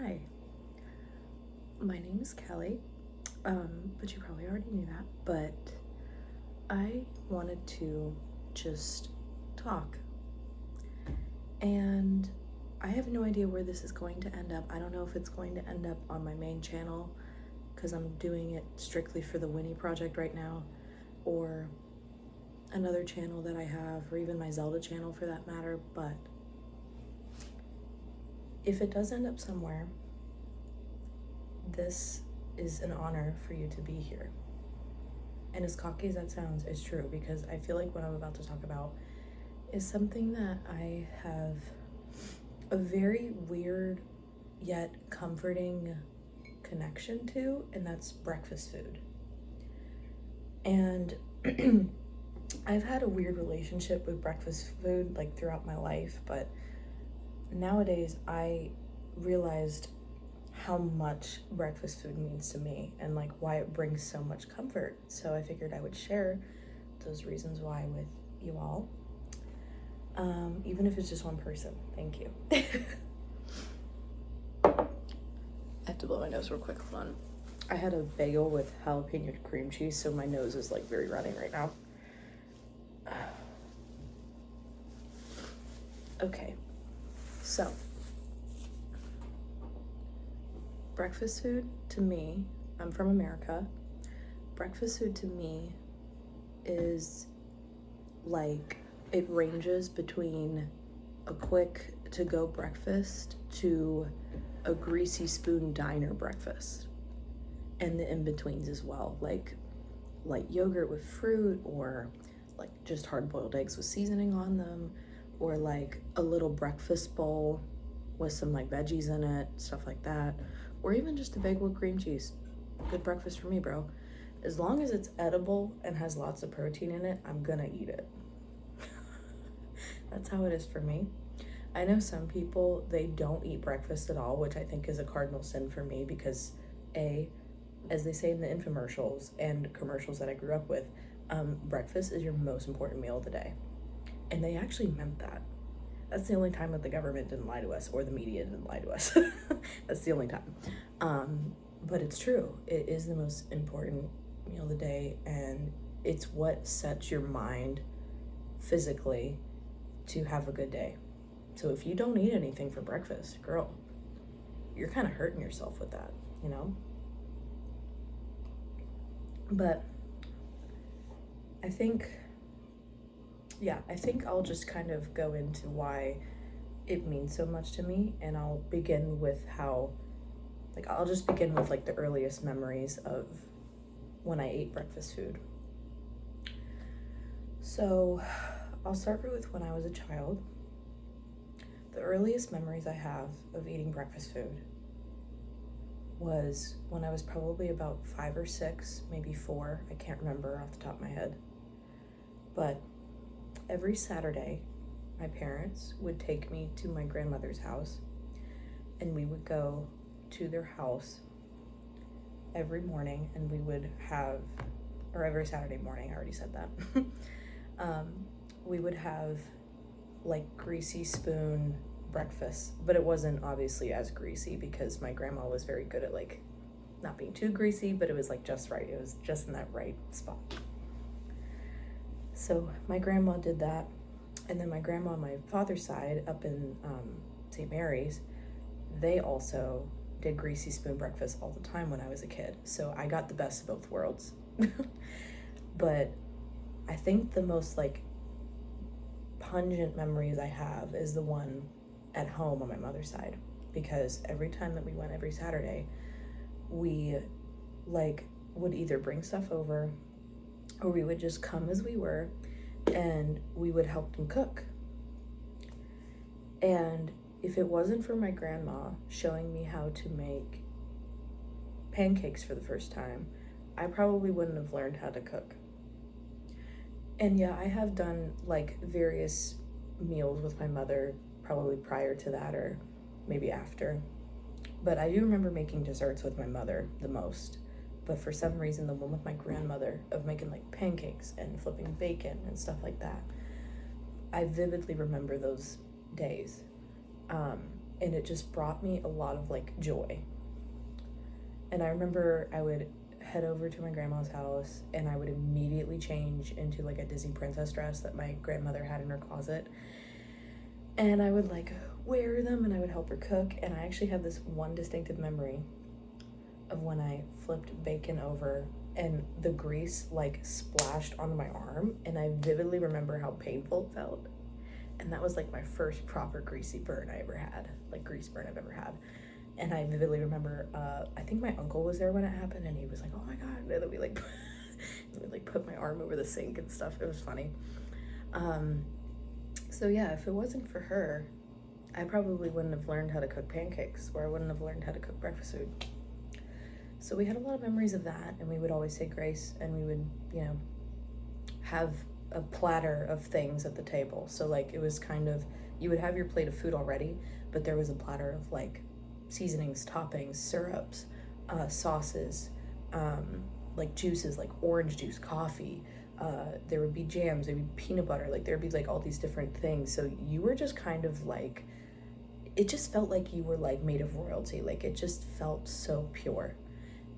Hi, my name is Kelly, but you probably already knew that, but I wanted to just talk, and I have no idea where this is going to end up. I don't know if it's going to end up on my main channel, because I'm doing it strictly for the Winnie project right now, or another channel that I have, or even my Zelda channel for that matter, but if it does end up somewhere, this is an honor for you to be here. And as cocky as that sounds, it's true, because I feel like what I'm about to talk about is something that I have a very weird yet comforting connection to, and that's breakfast food. And I've had a weird relationship with breakfast food like throughout my life, but nowadays I realized how much breakfast food means to me and like why it brings so much comfort. So I figured I would share those reasons why with you all, even if it's just one person. Thank you. I have to blow my nose real quick. Hold on. I had a bagel with jalapeno cream cheese, so my nose is like very running right now. Okay, so breakfast food to me, I'm from America. Breakfast food to me is like, it ranges between a quick to-go breakfast to a greasy spoon diner breakfast, and the in-betweens as well, like light yogurt with fruit, or like just hard-boiled eggs with seasoning on them, or like a little breakfast bowl with some like veggies in it, stuff like that, or even just a bagel with cream cheese. Good breakfast for me, bro. As long as it's edible and has lots of protein in it, I'm gonna eat it. That's how it is for me. I know some people, they don't eat breakfast at all, which I think is a cardinal sin for me, because as they say in the infomercials and commercials that I grew up with, breakfast is your most important meal of the day. And they actually meant that. That's the only time that the government didn't lie to us, or the media didn't lie to us. That's the only time. But it's true. It is the most important meal of the day, and it's what sets your mind physically to have a good day. So if you don't eat anything for breakfast, girl, you're kind of hurting yourself with that, you know? But I think I'll just kind of go into why it means so much to me, and I'll begin with I'll just begin with like the earliest memories of when I ate breakfast food. So I'll start with when I was a child. The earliest memories I have of eating breakfast food was when I was probably about 5 or 6, maybe 4, I can't remember off the top of my head. But every Saturday, my parents would take me to my grandmother's house, and we would go to their house every morning, and we would have, or every Saturday morning, I already said that, we would have like greasy spoon breakfast, but it wasn't obviously as greasy because my grandma was very good at like not being too greasy, but it was like just right. It was just in that right spot. So my grandma did that, and then my grandma on my father's side up in St. Mary's, they also did greasy spoon breakfast all the time when I was a kid. So I got the best of both worlds. But I think the most like pungent memories I have is the one at home on my mother's side, because every time that we went every Saturday, we like would either bring stuff over, or we would just come as we were, and we would help them cook. And if it wasn't for my grandma showing me how to make pancakes for the first time, I probably wouldn't have learned how to cook. And yeah, I have done like various meals with my mother probably prior to that, or maybe after. But I do remember making desserts with my mother the most. But for some reason, the one with my grandmother of making like pancakes and flipping bacon and stuff like that, I vividly remember those days. and it just brought me a lot of like joy. And I remember I would head over to my grandma's house and I would immediately change into like a Disney princess dress that my grandmother had in her closet, and I would like wear them and I would help her cook. And I actually have this one distinctive memory of when I flipped bacon over and the grease like splashed onto my arm, and I vividly remember how painful it felt. And that was like my first proper greasy burn I ever had, like grease burn I've ever had. And I vividly remember, I think my uncle was there when it happened, and he was like, oh my God, and then we like, put my arm over the sink and stuff. It was funny. So yeah, if it wasn't for her, I probably wouldn't have learned how to cook pancakes, or I wouldn't have learned how to cook breakfast food. So we had a lot of memories of that, and we would always say grace, and we would, you know, have a platter of things at the table. So like, it was kind of, you would have your plate of food already, but there was a platter of like seasonings, toppings, syrups, sauces, like juices, like orange juice, coffee. There would be jams, there would be peanut butter, like there'd be like all these different things. So you were just kind of like, it just felt like you were like made of royalty. Like it just felt so pure,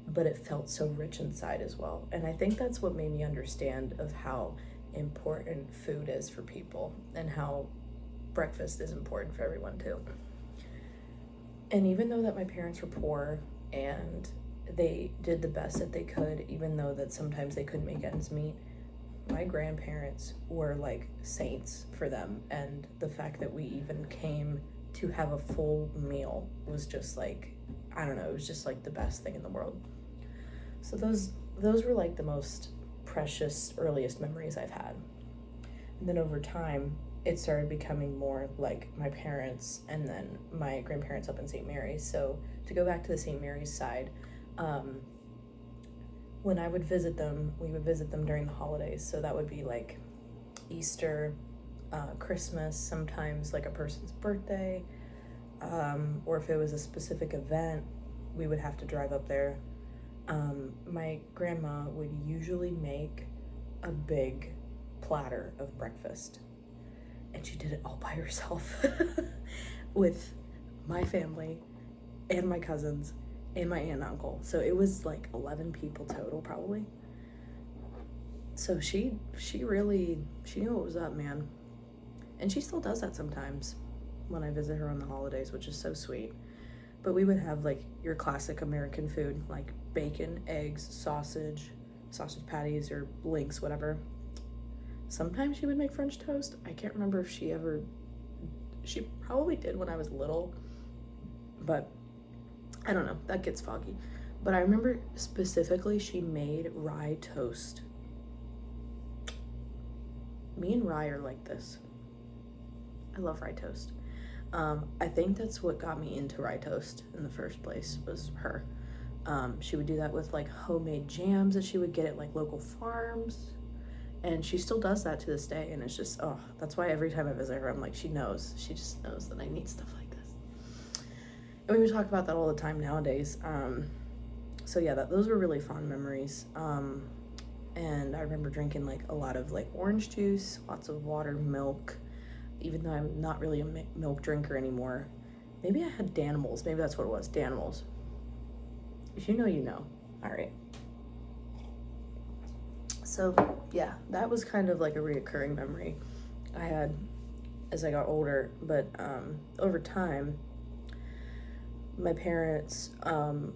but it felt so rich inside as well. And I think that's what made me understand of how important food is for people, and how breakfast is important for everyone too. And even though that my parents were poor and they did the best that they could, even though that sometimes they couldn't make ends meet, my grandparents were like saints for them. And the fact that we even came to have a full meal was just like, I don't know, it was just like the best thing in the world. So those were like the most precious, earliest memories I've had. And then over time, it started becoming more like my parents and then my grandparents up in St. Mary's. So to go back to the St. Mary's side, when I would visit them, we would visit them during the holidays. So that would be like Easter, Christmas, sometimes like a person's birthday, or if it was a specific event, we would have to drive up there. My grandma would usually make a big platter of breakfast, and she did it all by herself with my family and my cousins and my aunt and uncle. So it was like 11 people total probably. So she knew what was up, man. And she still does that sometimes when I visit her on the holidays, which is so sweet. But we would have like your classic American food, like bacon, eggs, sausage patties or links, whatever. Sometimes she would make French toast. I can't remember if she probably did when I was little, but I don't know, that gets foggy. But I remember specifically she made rye toast. Me and rye are like this. I love rye toast. I think that's what got me into rye toast in the first place, was her. She would do that with like homemade jams that she would get at like local farms. And she still does that to this day. And it's just, oh, that's why every time I visit her, I'm like, she just knows that I need stuff like this. And we would talk about that all the time nowadays. So yeah, those were really fond memories. And I remember drinking like a lot of like orange juice, lots of water, milk, even though I'm not really a milk drinker anymore. Maybe I had Danimals. Maybe that's what it was, Danimals. If you know, you know. All right. So yeah, that was kind of like a reoccurring memory I had as I got older. But over time, my parents,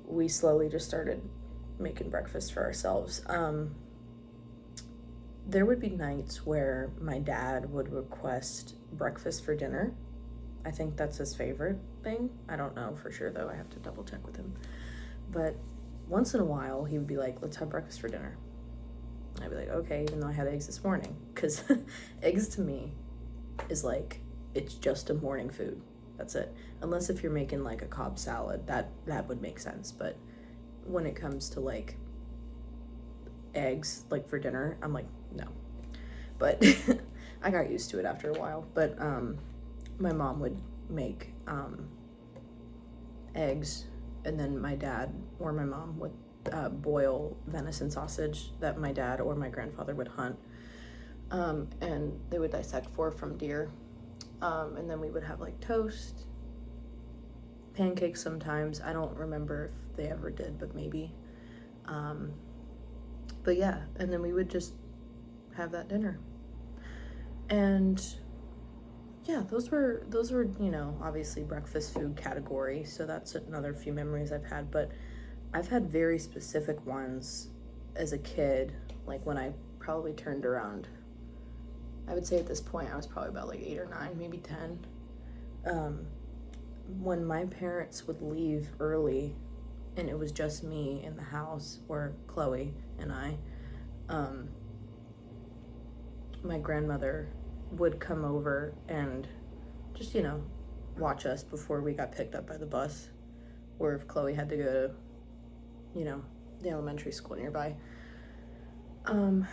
we slowly just started making breakfast for ourselves. There would be nights where my dad would request breakfast for dinner. I think that's his favorite thing. I don't know for sure though, I have to double check with him. But once in a while, he would be like, let's have breakfast for dinner. I'd be like, okay, even though I had eggs this morning. Because eggs to me is like, it's just a morning food. That's it. Unless if you're making like a Cobb salad, that would make sense. But when it comes to like eggs, like for dinner, I'm like, no. But I got used to it after a while. But my mom would make eggs, and then my dad or my mom would boil venison sausage that my dad or my grandfather would hunt, and they would dissect from deer, and then we would have like toast pancakes sometimes. I don't remember if they ever did, but maybe. But yeah, and then we would just have that dinner. And yeah, those were, you know, obviously breakfast food category, so that's another few memories I've had, but I've had very specific ones as a kid, like when I probably turned around. I would say at this point I was probably about like 8 or 9, maybe 10. When my parents would leave early and it was just me in the house, or Chloe and I, my grandmother would come over and just, you know, watch us before we got picked up by the bus, or if Chloe had to go to, you know, the elementary school nearby. And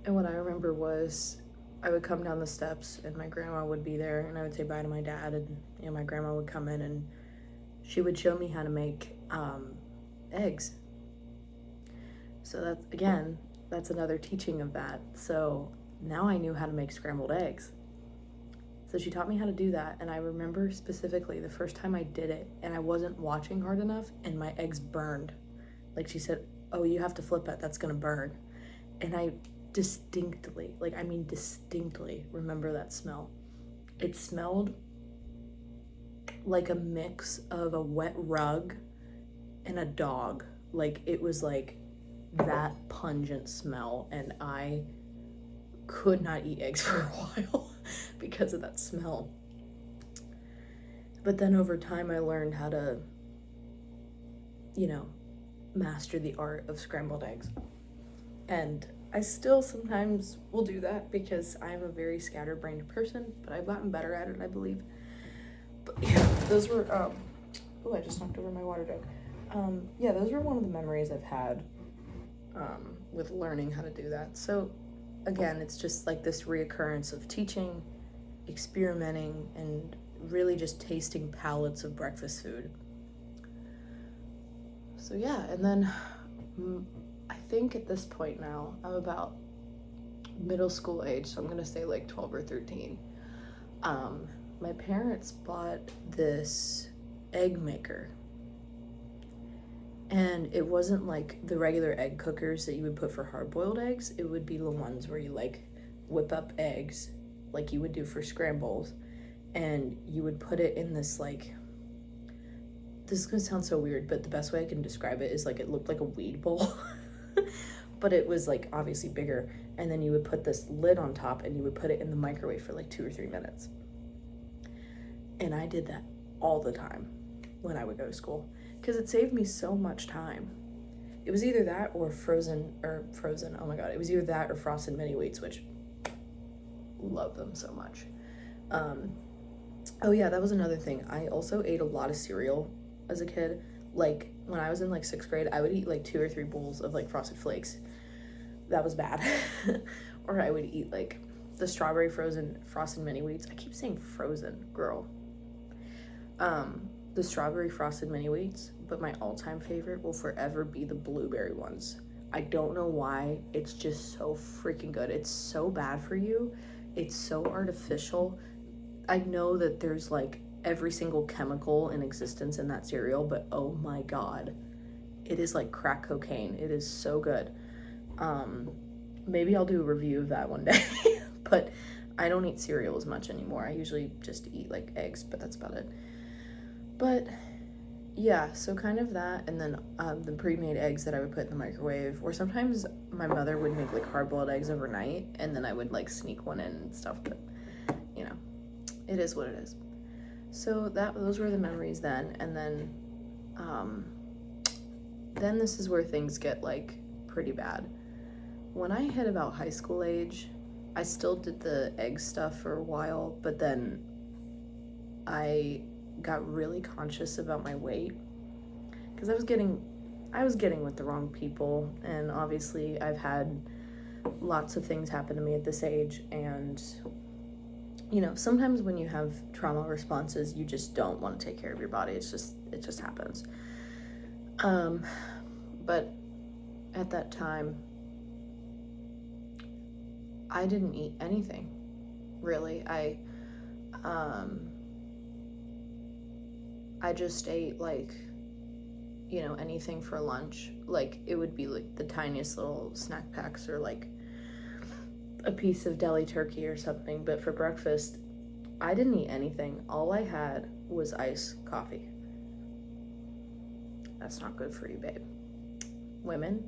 what I remember was I would come down the steps and my grandma would be there, and I would say bye to my dad, and, you know, my grandma would come in and she would show me how to make eggs. So that's, again, that's another teaching of that. So now I knew how to make scrambled eggs. So she taught me how to do that, and I remember specifically the first time I did it, and I wasn't watching hard enough, and my eggs burned. Like, she said, oh, you have to flip it, that's gonna burn. And I distinctly remember that smell. It smelled like a mix of a wet rug and a dog. Like, it was like that pungent smell, and I could not eat eggs for a while because of that smell. But then over time I learned how to, you know, master the art of scrambled eggs. And I still sometimes will do that because I'm a very scatterbrained person, but I've gotten better at it, I believe. But yeah, those were, I just knocked over my water jug. Yeah, those were one of the memories I've had with learning how to do that. So again, it's just like this reoccurrence of teaching, experimenting, and really just tasting palettes of breakfast food. So yeah, and then I think at this point now, I'm about middle school age, so I'm gonna say like 12 or 13. My parents bought this egg maker. And it wasn't like the regular egg cookers that you would put for hard-boiled eggs. It would be the ones where you like whip up eggs like you would do for scrambles, and you would put it in this, like, this is gonna sound so weird, but the best way I can describe it is like it looked like a weed bowl. But it was like obviously bigger, and then you would put this lid on top and you would put it in the microwave for like 2 or 3 minutes. And I did that all the time when I would go to school, because it saved me so much time. It was either that or frozen, oh my god, it was either that or frosted mini wheats, which love them so much. Oh yeah, that was another thing. I also ate a lot of cereal as a kid. Like when I was in like 6th grade, I would eat like 2 or 3 bowls of like Frosted Flakes. That was bad. Or I would eat like the strawberry frozen frosted mini wheats. I keep saying frozen, girl. The strawberry frosted mini wheats, but my all-time favorite will forever be the blueberry ones. I don't know why, it's just so freaking good. It's so bad for you. It's so artificial. I know that there's like every single chemical in existence in that cereal, but oh my god, it is like crack cocaine. It is so good. Maybe I'll do a review of that one day. But I don't eat cereal as much anymore. I usually just eat like eggs, but that's about it. But yeah, so kind of that, and then the pre-made eggs that I would put in the microwave, or sometimes my mother would make like hard-boiled eggs overnight, and then I would like sneak one in and stuff, but you know, it is what it is. So those were the memories then, and then this is where things get like pretty bad. When I hit about high school age, I still did the egg stuff for a while, but then I got really conscious about my weight because I was getting with the wrong people, and obviously I've had lots of things happen to me at this age, and you know, sometimes when you have trauma responses, you just don't want to take care of your body. It just happens. But at that time, I didn't eat anything, really. I just ate like, anything for lunch. Like, it would be like the tiniest little snack packs or like a piece of deli turkey or something. But for breakfast, I didn't eat anything. All I had was iced coffee. That's not good for you, babe. Women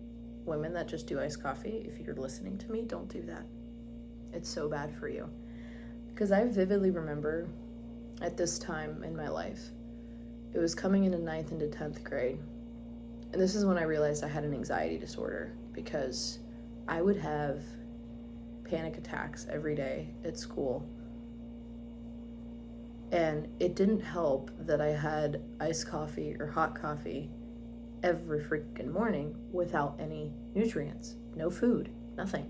that just do iced coffee, if you're listening to me, don't do that. It's so bad for you. Because I vividly remember at this time in my life, it was coming into 9th into 10th grade. And this is when I realized I had an anxiety disorder, because I would have panic attacks every day at school. And it didn't help that I had iced coffee or hot coffee every freaking morning without any nutrients, no food, nothing.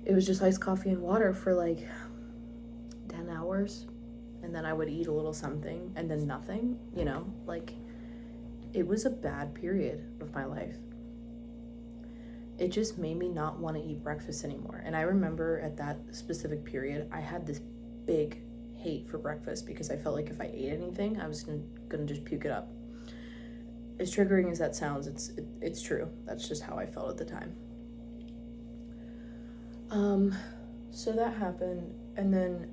It was just iced coffee and water for like 10 hours, and then I would eat a little something and then nothing, like it was a bad period of my life. It just made me not want to eat breakfast anymore. And I remember at that specific period, I had this big hate for breakfast because I felt like if I ate anything, I was gonna just puke it up. As triggering as that sounds, it's true. That's just how I felt at the time. So that happened, and then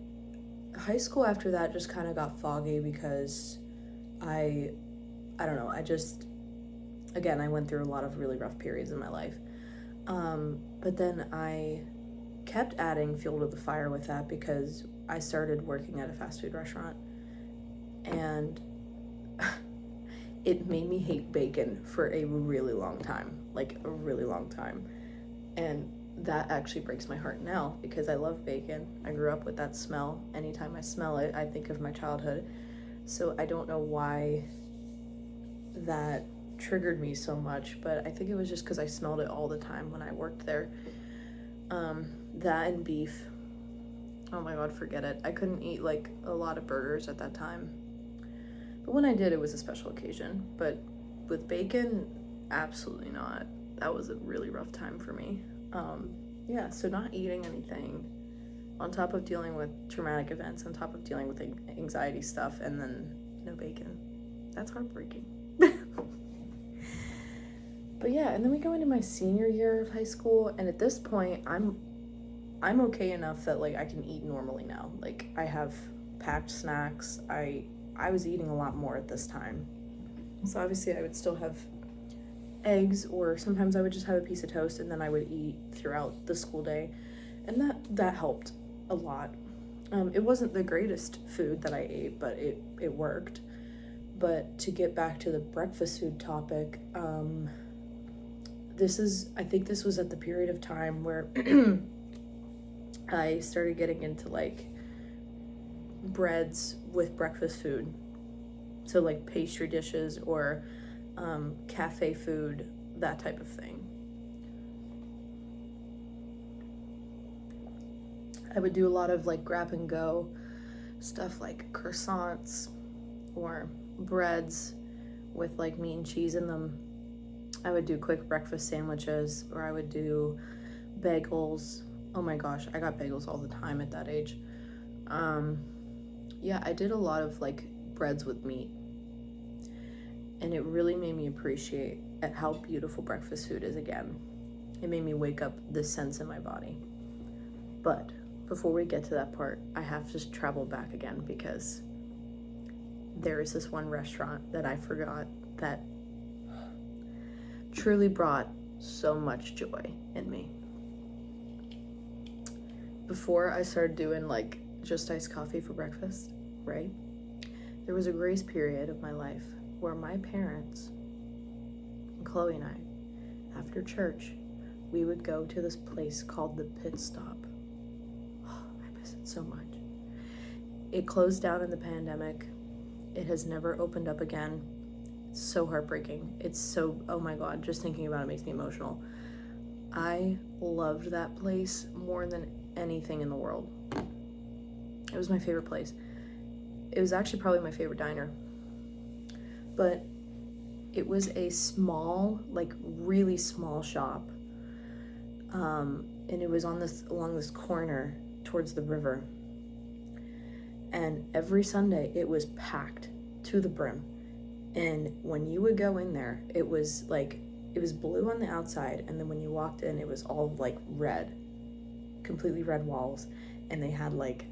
high school after that just kind of got foggy because I don't know, again, I went through a lot of really rough periods in my life. But then I kept adding fuel to the fire with that because I started working at a fast food restaurant, and it made me hate bacon for a really long time, and that actually breaks my heart now because I love bacon. I grew up with that smell. Anytime I smell it, I think of my childhood. So I don't know why that triggered me so much, but I think it was just because I smelled it all the time when I worked there. That and beef. Oh my god, forget it. I couldn't eat like a lot of burgers at that time. But when I did, it was a special occasion. But with bacon, absolutely not. That was a really rough time for me. So not eating anything, on top of dealing with traumatic events, on top of dealing with anxiety stuff, and then no bacon. That's heartbreaking. But yeah, and then we go into my senior year of high school, and at this point, I'm okay enough that like I can eat normally now. Like I have packed snacks. I was eating a lot more at this time. So obviously I would still have eggs, or sometimes I would just have a piece of toast, and then I would eat throughout the school day, and that helped a lot. It wasn't the greatest food that I ate, but it worked. But to get back to the breakfast food topic, I think this was at the period of time where I started getting into like breads with breakfast food. So like pastry dishes or cafe food, that type of thing. I would do a lot of like grab and go stuff like croissants or breads with like meat and cheese in them. I would do quick breakfast sandwiches, or I would do bagels. Oh my gosh, I got bagels all the time at that age. I did a lot of like breads with meat, and it really made me appreciate at how beautiful breakfast food is again. It made me wake up this sense in my body. But before we get to that part, I have to travel back again because there is this one restaurant that I forgot that truly brought so much joy in me. Before I started doing like just iced coffee for breakfast, right? There was a grace period of my life where my parents, and Chloe and I, after church, we would go to this place called the Pit Stop. Oh, I miss it so much. It closed down in the pandemic. It has never opened up again. It's so heartbreaking. Oh my god, just thinking about it makes me emotional. I loved that place more than anything in the world. It was my favorite place. It was actually probably my favorite diner. But it was a small, like really small shop. And it was along this corner towards the river. And every Sunday it was packed to the brim. And when you would go in there, it was blue on the outside, and then when you walked in, it was all like red, completely red walls, and they had like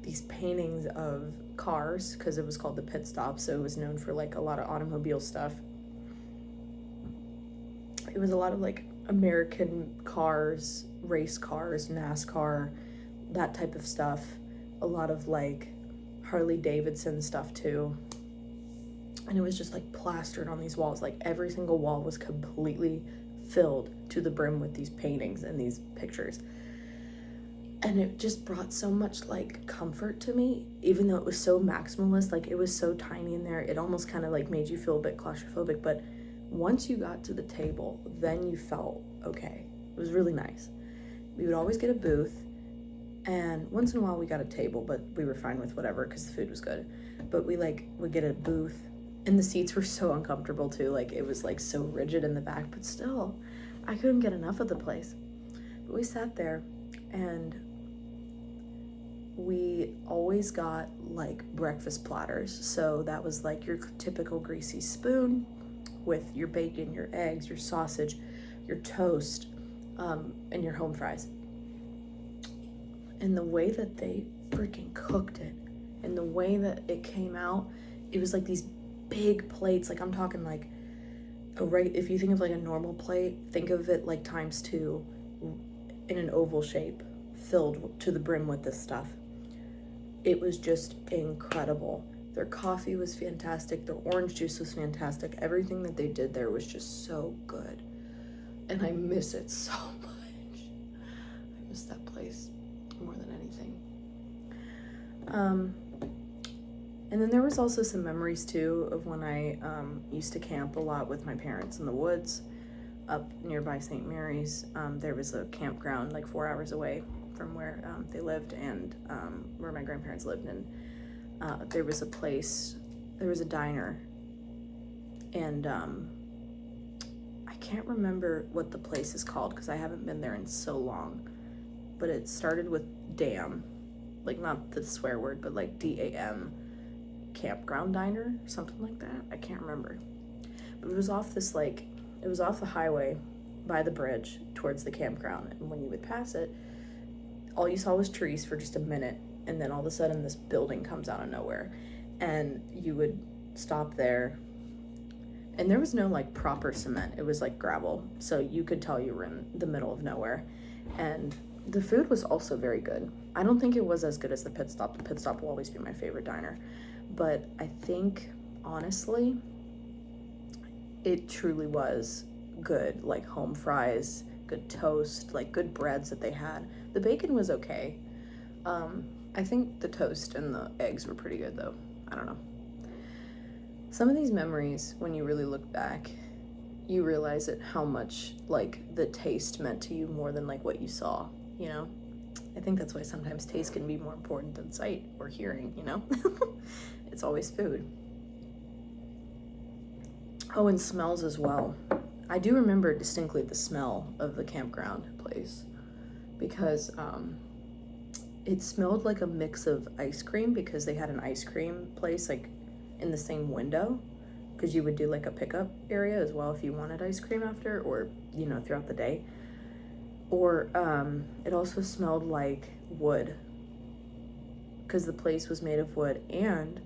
these paintings of cars, because it was called the Pit Stop, so it was known for like a lot of automobile stuff. It was a lot of like American cars, race cars, NASCAR, that type of stuff. A lot of like Harley Davidson stuff too. And it was just like plastered on these walls. Like every single wall was completely filled to the brim with these paintings and these pictures. And it just brought so much like comfort to me, even though it was so maximalist. Like it was so tiny in there, it almost kind of like made you feel a bit claustrophobic. But once you got to the table, then you felt okay. It was really nice. We would always get a booth, and once in a while we got a table, but we were fine with whatever because the food was good. But we like would get a booth, and the seats were so uncomfortable too. Like it was like so rigid in the back, but still I couldn't get enough of the place. But we sat there, and we always got like breakfast platters. So that was like your typical greasy spoon with your bacon, your eggs, your sausage, your toast, and your home fries. And the way that they freaking cooked it, and the way that it came out, it was like these big plates. Like I'm talking like if you think of like a normal plate, think of it like times 2 in an oval shape, filled to the brim with this stuff. It was just incredible. Their coffee was fantastic. Their orange juice was fantastic. Everything that they did there was just so good. And I miss it so much. I miss that place more than anything. And then there was also some memories too of when I used to camp a lot with my parents in the woods up nearby St. Mary's. There was a campground like 4 hours away from where they lived, and where my grandparents lived, and there was a diner, and I can't remember what the place is called because I haven't been there in so long, but it started with damn, like not the swear word, but like DAM, campground diner, something like that. I can't remember, but it was off the highway by the bridge towards the campground, and when you would pass it, all you saw was trees for just a minute, and then all of a sudden this building comes out of nowhere, and you would stop there, and there was no like proper cement. It was like gravel, so you could tell you were in the middle of nowhere. And the food was also very good. I don't think it was as good as the Pit Stop. The Pit Stop will always be my favorite diner, but I think honestly it truly was good. Like home fries, good toast, like good breads that they had. The bacon was okay. I think the toast and the eggs were pretty good though. I don't know. Some of these memories, when you really look back, you realize how much like the taste meant to you more than like what you saw, you know? I think that's why sometimes taste can be more important than sight or hearing, you know? It's always food. Oh, and smells as well. I do remember distinctly the smell of the campground place because it smelled like a mix of ice cream, because they had an ice cream place like in the same window, because you would do like a pickup area as well if you wanted ice cream after, or you know, throughout the day. Or it also smelled like wood, because the place was made of wood. And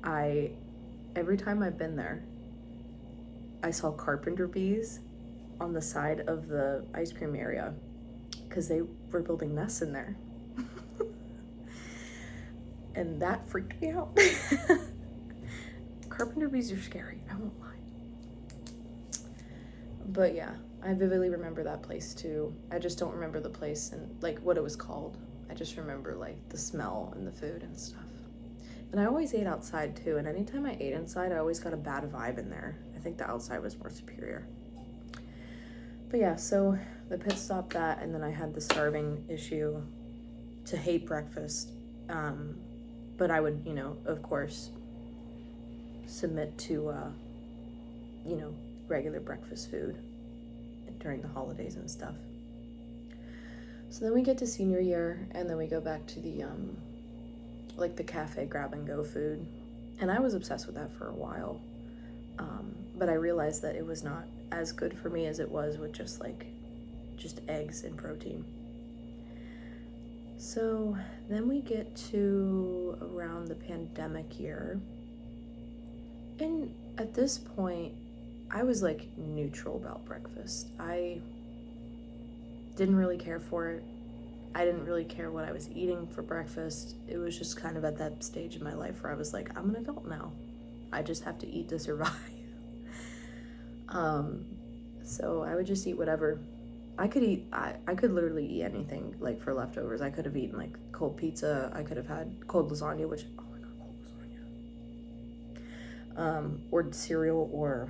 every time I've been there, I saw carpenter bees on the side of the ice cream area, because they were building nests in there. And that freaked me out. Carpenter bees are scary, I won't lie. But yeah, I vividly remember that place too. I just don't remember the place and like what it was called. I just remember like the smell and the food and stuff. And I always ate outside too, and anytime I ate inside, I always got a bad vibe in there. I think the outside was more superior. But yeah, so the Pit Stop, that, and then I had the starving issue to hate breakfast. But I would, you know, of course, submit to, you know, regular breakfast food during the holidays and stuff. So then we get to senior year, and then we go back to the, like the cafe grab and go food. And I was obsessed with that for a while. But I realized that it was not as good for me as it was with just eggs and protein. So then we get to around the pandemic year. And at this point, I was like neutral about breakfast. I didn't really care for it. I didn't really care what I was eating for breakfast. It was just kind of at that stage in my life where I was like, I'm an adult now. I just have to eat to survive. So I would just eat whatever. I could literally eat anything, like, for leftovers. I could have eaten, like, cold pizza. I could have had cold lasagna, which, oh my God, cold lasagna. Or cereal, or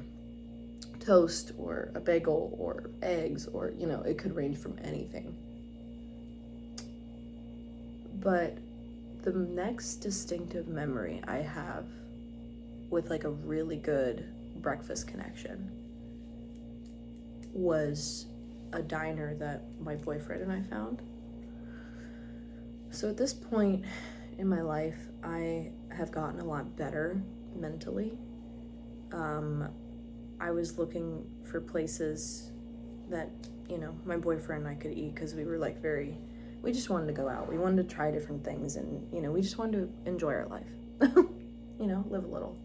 toast, or a bagel, or eggs, or, it could range from anything. But the next distinctive memory I have with, like, a really good breakfast connection was a diner that my boyfriend and I found. So at this point in my life, I have gotten a lot better mentally. I was looking for places that, my boyfriend and I could eat, because we were like we just wanted to go out. We wanted to try different things, and, we just wanted to enjoy our life, live a little.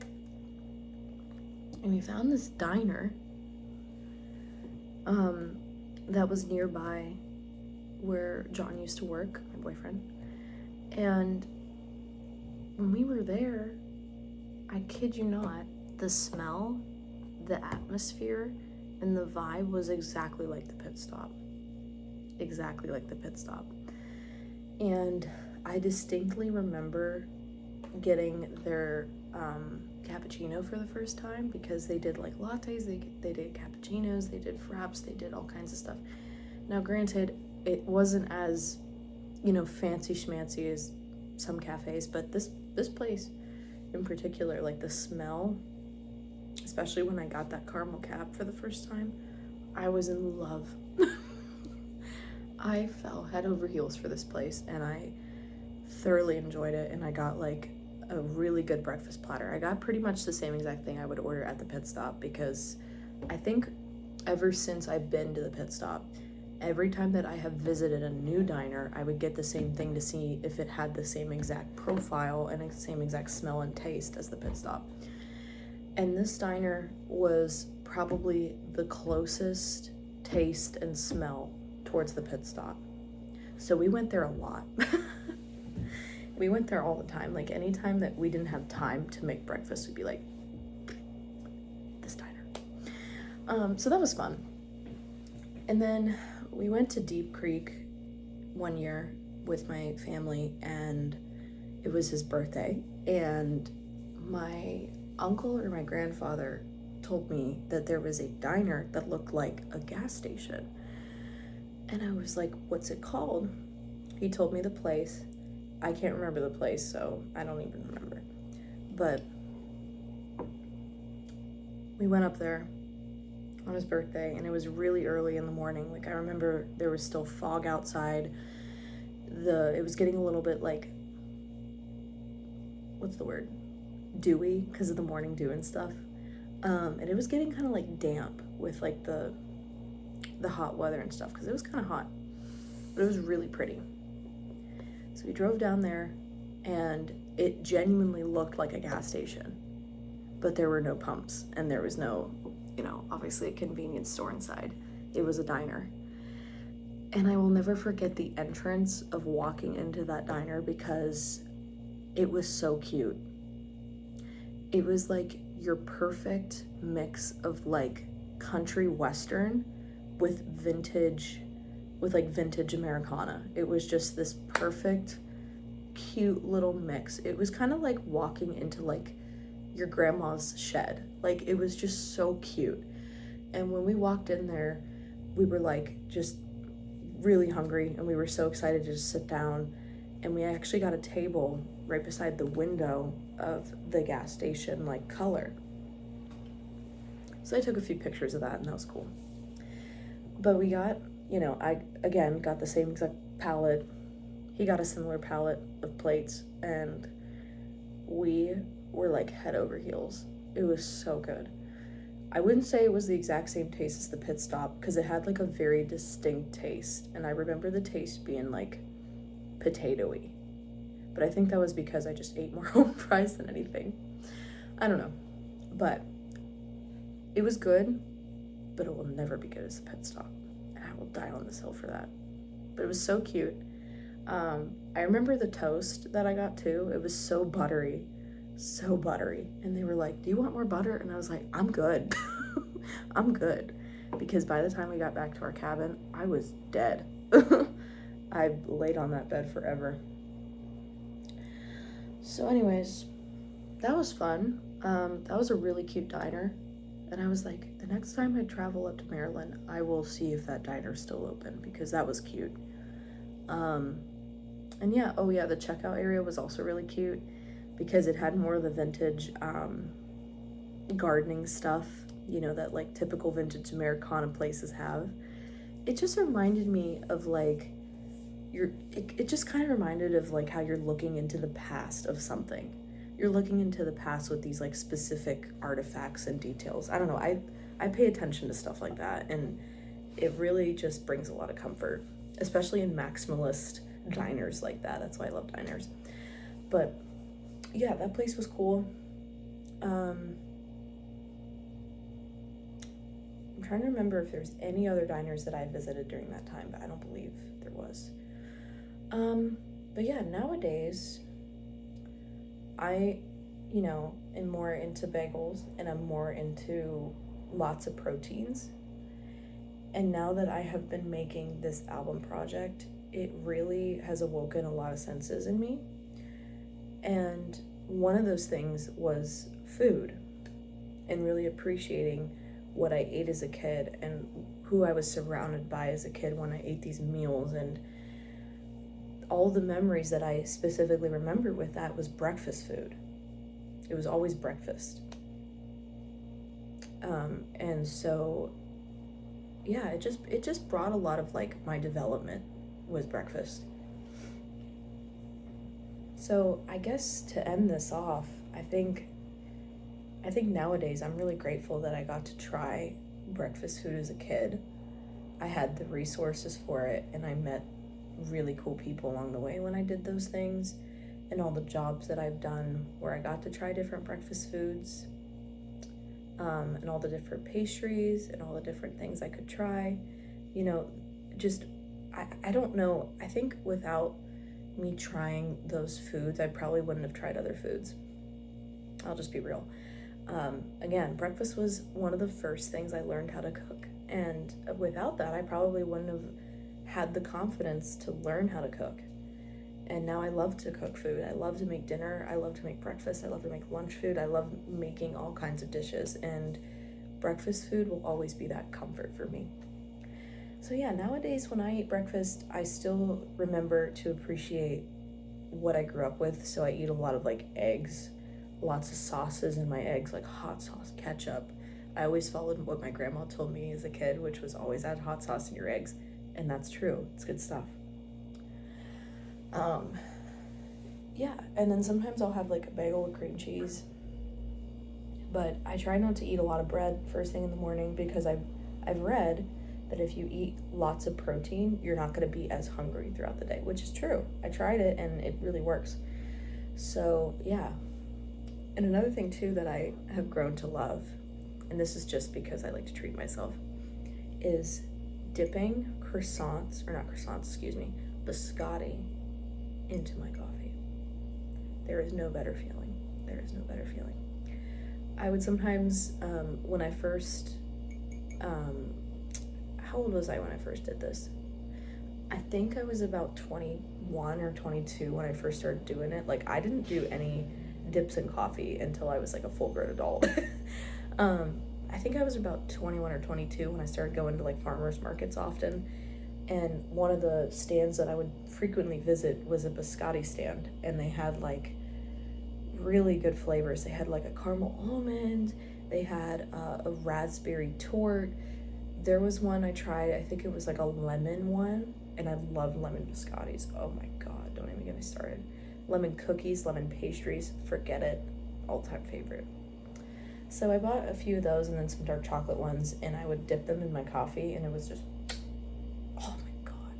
And we found this diner that was nearby where John used to work, my boyfriend. And when we were there, I kid you not, the smell, the atmosphere, and the vibe was exactly like the pit stop. Exactly like the pit stop. And I distinctly remember getting their cappuccino for the first time, because they did like lattes, they did cappuccinos, they did fraps, they did all kinds of stuff. Now granted, it wasn't as, fancy schmancy as some cafes, but this place in particular, like the smell, especially when I got that caramel cap for the first time, I was in love. I fell head over heels for this place, and I thoroughly enjoyed it, and I got like a really good breakfast platter. I got pretty much the same exact thing I would order at the pit stop, because I think ever since I've been to the pit stop, every time that I have visited a new diner, I would get the same thing to see if it had the same exact profile and the same exact smell and taste as the pit stop. And this diner was probably the closest taste and smell towards the pit stop. So we went there a lot. We went there all the time. Like, anytime that we didn't have time to make breakfast, we'd be like, this diner. So that was fun. And then we went to Deep Creek one year with my family, and it was his birthday. And my uncle or my grandfather told me that there was a diner that looked like a gas station. And I was like, what's it called? He told me the place. I can't remember the place, so I don't even remember. But we went up there on his birthday, and it was really early in the morning. Like, I remember there was still fog outside. It was getting a little bit like, what's the word? Dewy, because of the morning dew and stuff. And it was getting kind of like damp with like the hot weather and stuff, because it was kind of hot, but it was really pretty. So we drove down there, and it genuinely looked like a gas station, but there were no pumps, and there was no, obviously a convenience store inside. It was a diner. And I will never forget the entrance of walking into that diner, because it was so cute. It was like your perfect mix of like country western with vintage Americana. It was just this perfect, cute little mix. It was kind of like walking into like your grandma's shed. Like, it was just so cute. And when we walked in there, we were like just really hungry, and we were so excited to just sit down. And we actually got a table right beside the window of the gas station, like, color. So I took a few pictures of that, and that was cool. But we got, I, again, got the same exact palette. He got a similar palette of plates, and we were like head over heels. It was so good. I wouldn't say it was the exact same taste as the pit stop because it had like a very distinct taste, and I remember the taste being like potatoey. But I think that was because I just ate more home fries than anything. I don't know. But it was good, but it will never be good as the pit stop. And I will die on this hill for that. But it was so cute. I remember the toast that I got too. It was so buttery. So buttery. And they were like, do you want more butter? And I was like, I'm good. I'm good. Because by the time we got back to our cabin, I was dead. I laid on that bed forever. So anyways, that was fun. That was a really cute diner. And I was like, the next time I travel up to Maryland, I will see if that diner's still open because that was cute. And yeah, oh yeah, the checkout area was also really cute because it had more of the vintage gardening stuff, you know, that like typical vintage Americana places have. It just reminded me of like, it just kind of reminded of like how you're looking into the past of something. You're looking into the past with these like specific artifacts and details. I don't know, I pay attention to stuff like that, and it really just brings a lot of comfort, especially in maximalist diners like that. That's why I love diners. But yeah, that place was cool. I'm trying to remember if there's any other diners that I visited during that time, but I don't believe there was. But yeah, nowadays I, you know, am more into bagels and I'm more into lots of proteins. And now that I have been making this album project, it really has awoken a lot of senses in me. And one of those things was food and really appreciating what I ate as a kid and who I was surrounded by as a kid when I ate these meals. And all the memories that I specifically remember with that was breakfast food. It was always breakfast. And so, yeah, it just brought a lot of like my development was breakfast. So I guess to end this off, I think nowadays I'm really grateful that I got to try breakfast food as a kid. I had the resources for it, and I met really cool people along the way when I did those things, and all the jobs that I've done where I got to try different breakfast foods, and all the different pastries and all the different things I could try. You know, just I don't know, I think without me trying those foods, I probably wouldn't have tried other foods. I'll just be real. Again, breakfast was one of the first things I learned how to cook, and without that I probably wouldn't have had the confidence to learn how to cook. And now I love to cook food. I love to make dinner. I love to make breakfast. I love to make lunch food. I love making all kinds of dishes, and breakfast food will always be that comfort for me. So yeah, nowadays when I eat breakfast, I still remember to appreciate what I grew up with. So I eat a lot of like eggs, lots of sauces in my eggs, like hot sauce, ketchup. I always followed what my grandma told me as a kid, which was always add hot sauce in your eggs. And that's true. It's good stuff. Yeah, and then sometimes I'll have like a bagel with cream cheese. But I try not to eat a lot of bread first thing in the morning because I've read that if you eat lots of protein, you're not going to be as hungry throughout the day, which is true. I tried it and it really works. So yeah. And another thing too that I have grown to love, and this is just because I like to treat myself, is dipping biscotti into my coffee. There is no better feeling. There is no better feeling. I would sometimes, when I first, how old was I when I first did this? I think I was about 21 or 22 when I first started doing it. Like, I didn't do any dips in coffee until I was like a full-grown adult. I think I was about 21 or 22 when I started going to like farmers markets often. And one of the stands that I would frequently visit was a biscotti stand, and they had like really good flavors. They had like a caramel almond, they had a raspberry tort. There was one I tried, I think it was like a lemon one, and I love lemon biscottis. Oh my god, don't even get me started. Lemon cookies, lemon pastries, forget it. all-time favorite. So I bought a few of those and then some dark chocolate ones, and I would dip them in my coffee, and it was just, oh my God.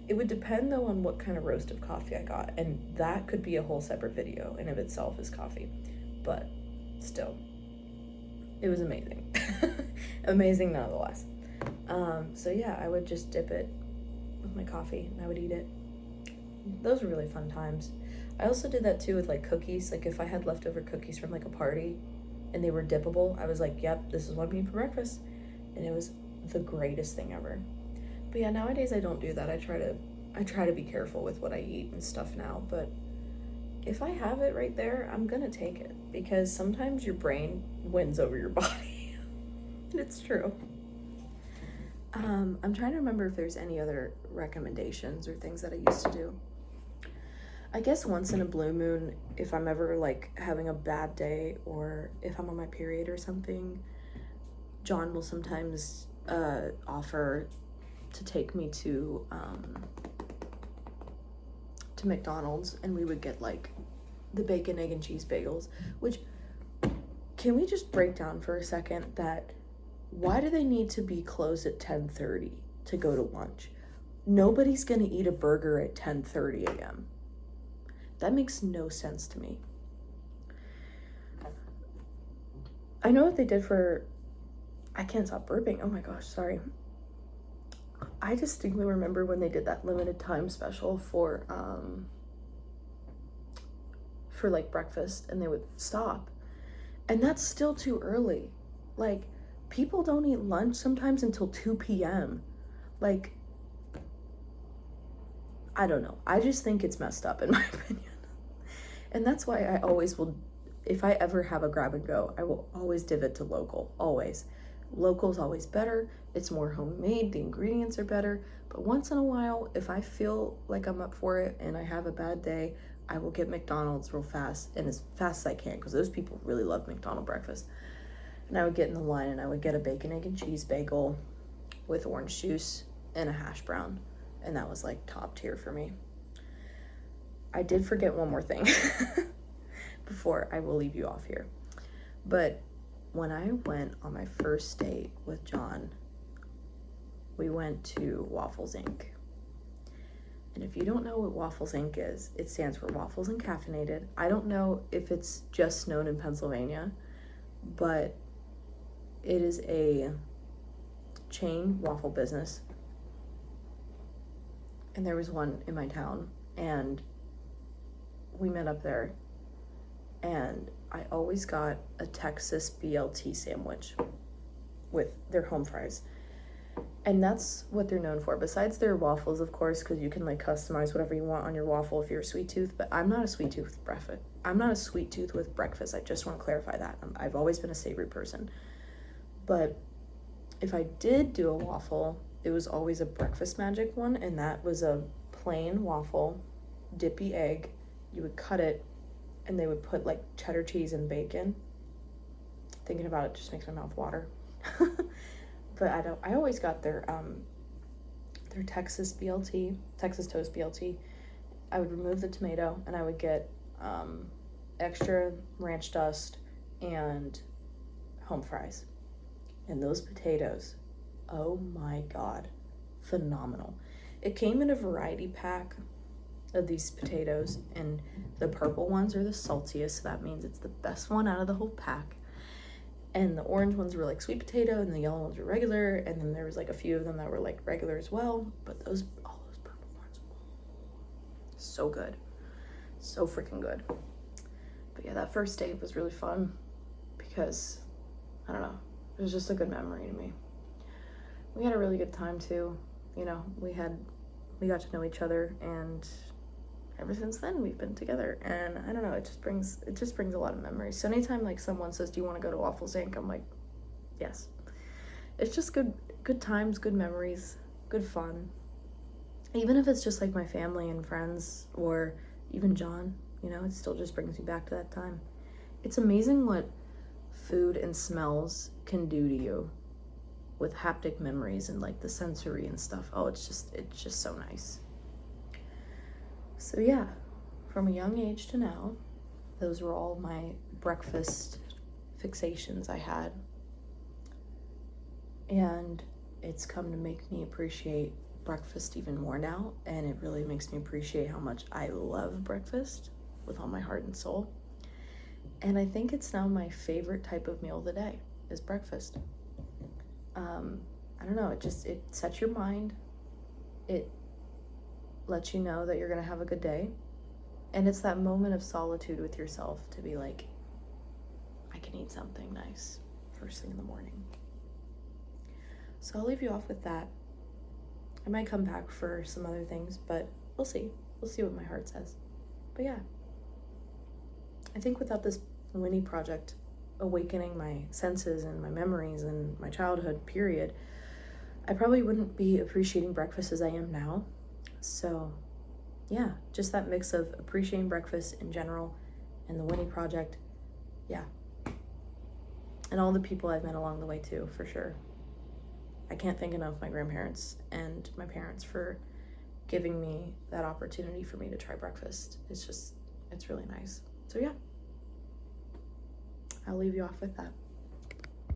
It would depend though on what kind of roasted coffee I got, and that could be a whole separate video in of itself is coffee, but still, it was amazing. Amazing nonetheless. So yeah, I would just dip it with my coffee and I would eat it. Those were really fun times. I also did that too with like cookies. Like if I had leftover cookies from like a party and they were dippable, I was like, yep, this is what I'm eating for breakfast. And it was the greatest thing ever. But yeah, nowadays I don't do that. I try to be careful with what I eat and stuff now, but if I have it right there, I'm gonna take it, because sometimes your brain wins over your body. And it's true. I'm trying to remember if there's any other recommendations or things that I used to do. I guess once in a blue moon, if I'm ever like having a bad day or if I'm on my period or something, John will sometimes offer to take me to McDonald's, and we would get like the bacon, egg, and cheese bagels, which, can we just break down for a second that why do they need to be closed at 10:30 to go to lunch? Nobody's gonna eat a burger at 10:30 a.m. That makes no sense to me. I know what they did for, I can't stop burping, oh my gosh, sorry. I distinctly remember when they did that limited time special for like breakfast, and they would stop. And that's still too early. Like, people don't eat lunch sometimes until 2 p.m. Like, I don't know. I just think it's messed up in my opinion. And that's why I always will, if I ever have a grab and go, I will always div it to local, always. Local's always better. It's more homemade. The ingredients are better. But once in a while, if I feel like I'm up for it and I have a bad day, I will get McDonald's real fast, and as fast as I can, because those people really love McDonald's breakfast. And I would get in the line and I would get a bacon, egg, and cheese bagel with orange juice and a hash brown. And that was like top tier for me. I did forget one more thing before I will leave you off here. But when I went on my first date with John, we went to Waffles Inc. And if you don't know what Waffles Inc. is, it stands for Waffles and Caffeinated. I don't know if it's just known in Pennsylvania, but it is a chain waffle business. And there was one in my town, and we met up there, and I always got a Texas BLT sandwich with their home fries. And that's what they're known for, besides their waffles, of course, because you can like customize whatever you want on your waffle if you're a sweet tooth. But I'm not a sweet tooth with breakfast. I'm not a sweet tooth with breakfast. I just want to clarify that. I've always been a savory person. But if I did do a waffle, it was always a breakfast magic one, and that was a plain waffle, dippy egg. You would cut it, and they would put like cheddar cheese and bacon. Thinking about it just makes my mouth water. But I always got their Texas BLT, Texas Toast BLT. I would remove the tomato, and I would get extra ranch dust and home fries. And those potatoes, oh my God, phenomenal. It came in a variety pack of these potatoes, and the purple ones are the saltiest, so that means it's the best one out of the whole pack. And the orange ones were like sweet potato, and the yellow ones were regular, and then there was like a few of them that were like regular as well. But all those purple ones, so good. So freaking good. But yeah, that first date was really fun because, I don't know, it was just a good memory to me. We had a really good time too. You know, we got to know each other, and ever since then we've been together, and I don't know, it just brings a lot of memories. So anytime like someone says, do you want to go to Waffles Inc., I'm like, yes. It's just good times, good memories, good fun. Even if it's just like my family and friends, or even John, you know, it still just brings me back to that time. It's amazing what food and smells can do to you with haptic memories and like the sensory and stuff. Oh, it's just so nice. So yeah, from a young age to now, those were all my breakfast fixations I had. And it's come to make me appreciate breakfast even more now, and it really makes me appreciate how much I love breakfast with all my heart and soul. And I think it's now my favorite type of meal of the day is breakfast. I don't know, it sets your mind. It lets you know that you're gonna have a good day. And it's that moment of solitude with yourself to be like, I can eat something nice first thing in the morning. So I'll leave you off with that. I might come back for some other things, but we'll see. We'll see what my heart says. But yeah, I think without this Winnie project awakening my senses and my memories and my childhood period, I probably wouldn't be appreciating breakfast as I am now. So yeah, just that mix of appreciating breakfast in general and the Winnie project. Yeah. And all the people I've met along the way too, for sure. I can't thank enough my grandparents and my parents for giving me that opportunity for me to try breakfast. It's really nice. So yeah, I'll leave you off with that.